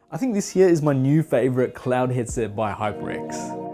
I think this here is my new favorite cloud headset by HyperX.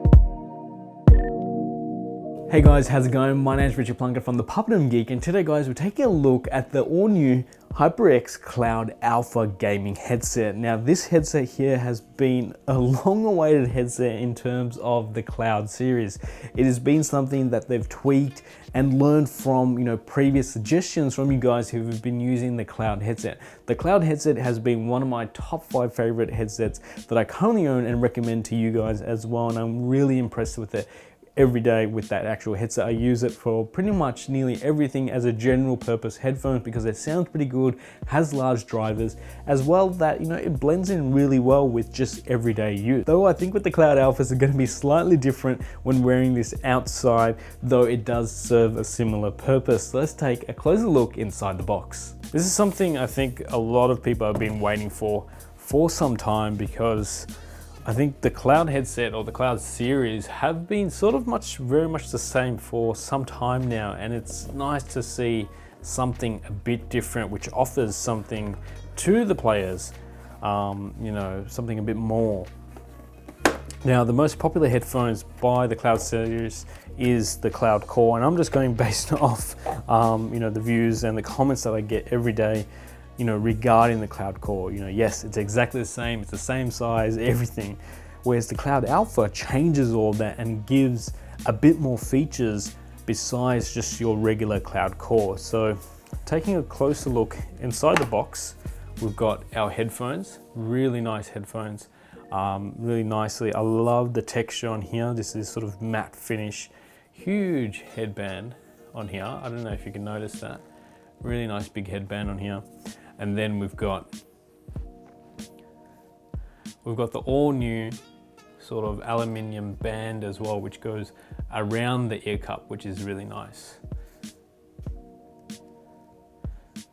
Hey guys, how's it going? My name is Richard Plunkett from the PapadumGeek, and today guys, we're taking a look at the all new HyperX Cloud Alpha gaming headset. Now this headset here has been a long awaited headset in terms of the Cloud series. It has been something that they've tweaked and learned from, previous suggestions from you guys who have been using the Cloud headset. The Cloud headset has been one of my top 5 favorite headsets that I currently own and recommend to you guys as well, and I'm really impressed with it. Every day with that actual headset. I use it for pretty much nearly everything as a general purpose headphone because it sounds pretty good, has large drivers, as well that, it blends in really well with just everyday use. Though I think with the Cloud Alphas are going to be slightly different when wearing this outside, though it does serve a similar purpose. So let's take a closer look inside the box. This is something I think a lot of people have been waiting for some time, because I think the Cloud headset or the Cloud series have been very much the same for some time now, and it's nice to see something a bit different which offers something to the players, something a bit more. Now the most popular headphones by the Cloud series is the Cloud Core, and I'm just going based off the views and the comments that I get every day regarding the Cloud Core. Yes, it's exactly the same, it's the same size, everything. Whereas the Cloud Alpha changes all that and gives a bit more features besides just your regular Cloud Core. So taking a closer look inside the box, we've got our headphones, really nice headphones, really nicely. I love the texture on here. This is sort of matte finish, huge headband on here. I don't know if you can notice that. Really nice big headband on here. And then we've got the all new sort of aluminium band as well, which goes around the ear cup, which is really nice.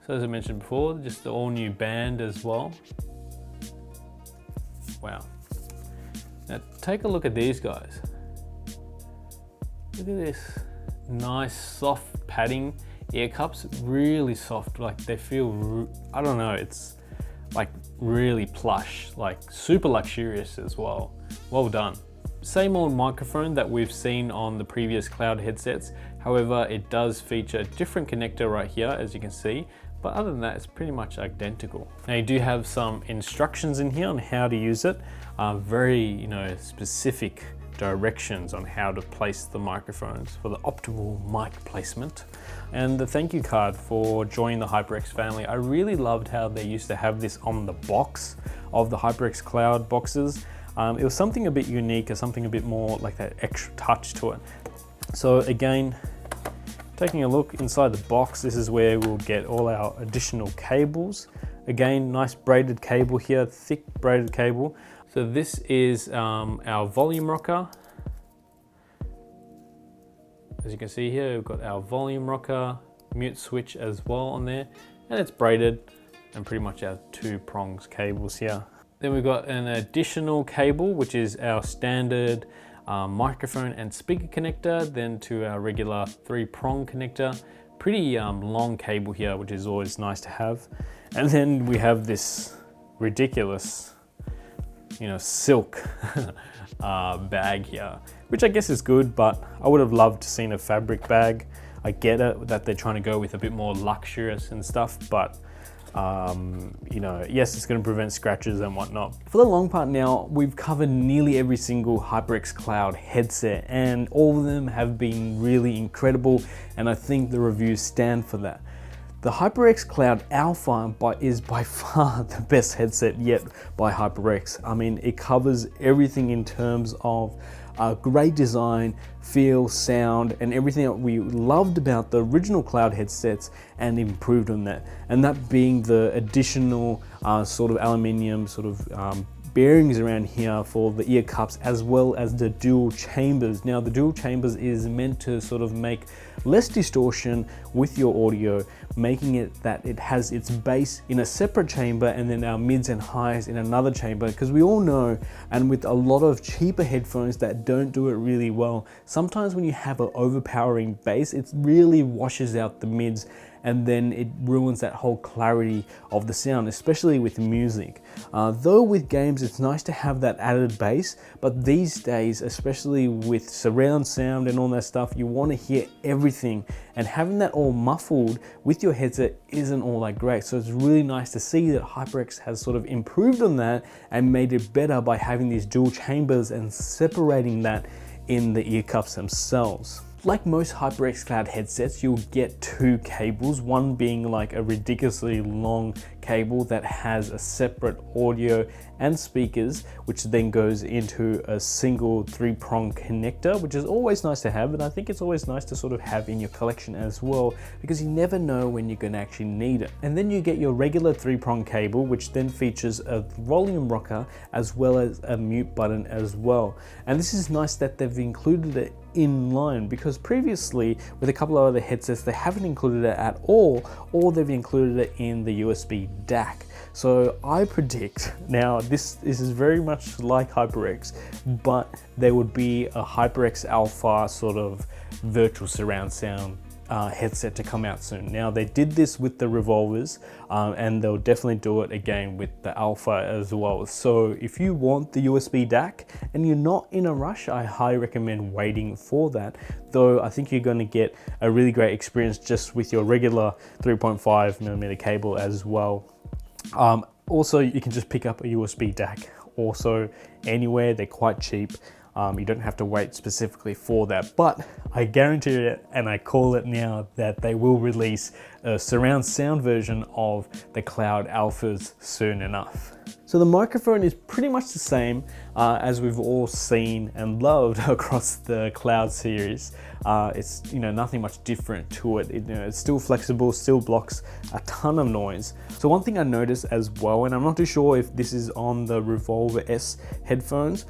So as I mentioned before, just the all new band as well. Wow. Now take a look at these guys. Look at this nice soft padding ear cups, really soft, like they feel, I don't know, it's like really plush, like super luxurious as well. Well done. Same old microphone that we've seen on the previous Cloud headsets. However, it does feature a different connector right here, as you can see. But other than that, it's pretty much identical. Now you do have some instructions in here on how to use it. Very, specific directions on how to place the microphones for the optimal mic placement. And the thank you card for joining the HyperX family. I really loved how they used to have this on the box of the HyperX Cloud boxes. It was something a bit unique, or something a bit more like that extra touch to it. So again, taking a look inside the box, this is where we'll get all our additional cables. Again, nice braided cable here, thick braided cable. So this is our volume rocker. As you can see here, we've got our volume rocker, mute switch as well on there, and it's braided, and pretty much our 2 prongs cables here. Then we've got an additional cable, which is our standard microphone and speaker connector, then to our regular 3-prong connector. Pretty long cable here, which is always nice to have. And then we have this ridiculous, silk bag here, which I guess is good, but I would have loved to seen a fabric bag. I get it that they're trying to go with a bit more luxurious and stuff, but yes, it's going to prevent scratches and whatnot. For the long part now, we've covered nearly every single HyperX Cloud headset, and all of them have been really incredible, and I think the reviews stand for that. The HyperX Cloud Alpha is by far the best headset yet by HyperX. I mean, it covers everything in terms of great design, feel, sound, and everything that we loved about the original Cloud headsets and improved on that. And that being the additional sort of aluminium bearings around here for the ear cups, as well as the dual chambers. Now the dual chambers is meant to sort of make less distortion with your audio, making it that it has its bass in a separate chamber and then our mids and highs in another chamber, because we all know, and with a lot of cheaper headphones that don't do it really well, sometimes when you have an overpowering bass, it really washes out the mids and then it ruins that whole clarity of the sound, especially with music. Though with games it's nice to have that added bass, but these days, especially with surround sound and all that stuff, you want to hear everything, and having that all muffled with your headset isn't all that great. So it's really nice to see that HyperX has sort of improved on that and made it better by having these dual chambers and separating that in the ear cuffs themselves. Like most HyperX Cloud headsets, you'll get two cables, one being like a ridiculously long cable that has a separate audio and speakers, which then goes into a single 3-prong connector, which is always nice to have, and I think it's always nice to sort of have in your collection as well, because you never know when you're going to actually need it. And then you get your regular 3-prong cable, which then features a volume rocker as well as a mute button as well. And this is nice that they've included it in line, because previously with a couple of other headsets they haven't included it at all, or they've included it in the USB DAC. So I predict, now this is very much like HyperX, but there would be a HyperX Alpha sort of virtual surround sound headset to come out soon. Now they did this with the Revolvers, and they'll definitely do it again with the Alpha as well. So if you want the USB DAC and you're not in a rush, I highly recommend waiting for that. Though I think you're going to get a really great experience just with your regular 3.5mm cable as well. Also, you can just pick up a USB DAC also anywhere. They're quite cheap. You don't have to wait specifically for that, but I guarantee it, and I call it now, that they will release a surround sound version of the Cloud Alphas soon enough. So the microphone is pretty much the same as we've all seen and loved across the Cloud series. It's nothing much different to it. It's still flexible, still blocks a ton of noise. So one thing I noticed as well, and I'm not too sure if this is on the Revolver S headphones,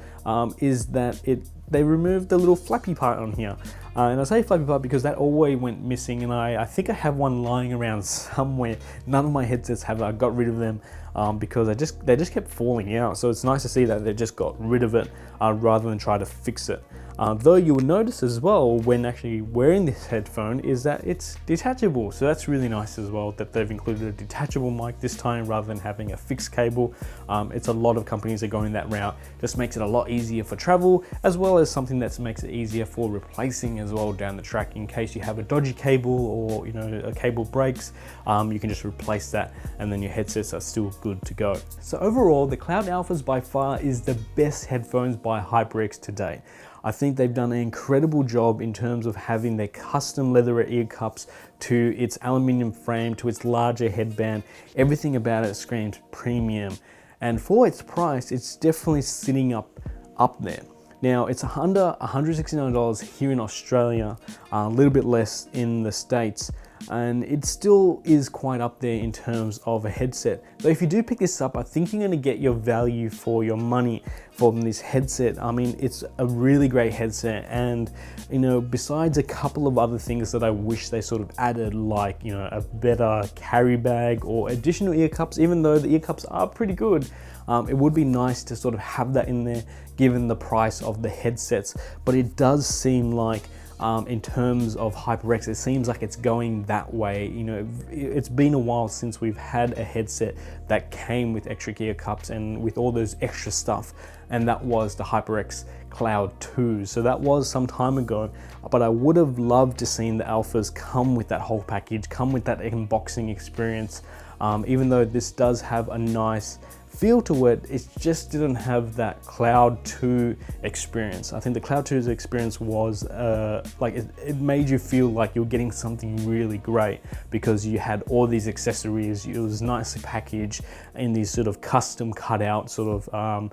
is that they removed the little flappy part on here. And I say flappy part because that always went missing, and I think I have one lying around somewhere. None of my headsets have. I got rid of them because they just kept falling out. So it's nice to see that they just got rid of it rather than try to fix it. Though you will notice as well when actually wearing this headphone is that it's detachable. So that's really nice as well, that they've included a detachable mic this time rather than having a fixed cable. It's a lot of companies are going that route. Just makes it a lot easier for travel, as well as something that makes it easier for replacing as well down the track. In case you have a dodgy cable or a cable breaks, you can just replace that and then your headsets are still good to go. So overall, the Cloud Alphas by far is the best headphones by HyperX today. I think they've done an incredible job in terms of having their custom leather ear cups, to its aluminium frame, to its larger headband. Everything about it screams premium. And for its price, it's definitely sitting up there. Now, it's under $169 here in Australia, a little bit less in the States, and it still is quite up there in terms of a headset. So if you do pick this up, I think you're gonna get your value for your money from this headset. I mean, it's a really great headset, and besides a couple of other things that I wish they sort of added, like a better carry bag or additional ear cups, even though the ear cups are pretty good, it would be nice to sort of have that in there given the price of the headsets. But it does seem like in terms of HyperX, it seems like it's going that way. It's been a while since we've had a headset that came with extra ear cups and with all those extra stuff, and that was the HyperX Cloud 2. So that was some time ago, but I would have loved to seen the Alphas come with that whole package, come with that unboxing experience. Even though this does have a nice feel to it, it just didn't have that Cloud 2 experience. I think the Cloud 2's experience was it made you feel like you're getting something really great because you had all these accessories. It was nicely packaged in these sort of custom cutout sort of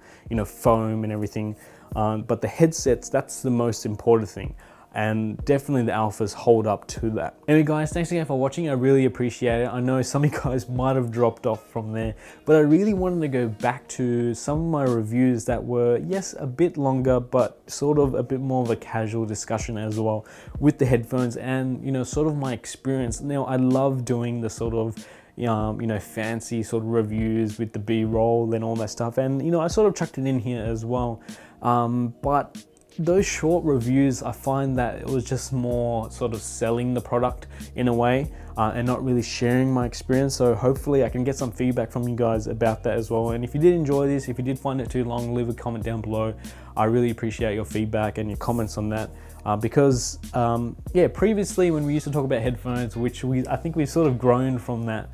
foam and everything. But the headsets, that's the most important thing. And definitely the Alphas hold up to that. Anyway guys, thanks again for watching. I really appreciate it. I know some of you guys might have dropped off from there, but I really wanted to go back to some of my reviews that were, yes, a bit longer, but sort of a bit more of a casual discussion as well with the headphones and, sort of my experience. Now, I love doing the sort of fancy sort of reviews with the B-roll and all that stuff. And, I sort of chucked it in here as well. But those short reviews, I find that it was just more sort of selling the product in a way, and not really sharing my experience. So hopefully I can get some feedback from you guys about that as well. And if you did enjoy this, if you did find it too long, leave a comment down below. I really appreciate your feedback and your comments on that, because yeah, previously when we used to talk about headphones, which I think we've sort of grown from that.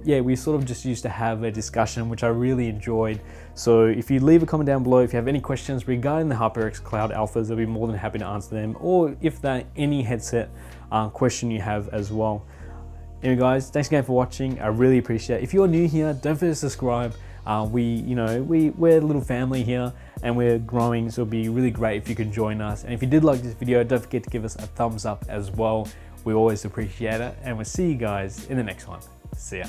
Yeah, we sort of just used to have a discussion, which I really enjoyed. So if you leave a comment down below, if you have any questions regarding the HyperX Cloud Alphas, I'll be more than happy to answer them, or if that any headset question you have as well. Anyway guys, thanks again for watching. I really appreciate it. If you're new here, don't forget to subscribe. We're a little family here and we're growing, so it'd be really great if you could join us. And if you did like this video, don't forget to give us a thumbs up as well. We always appreciate it, and we'll see you guys in the next one. See ya.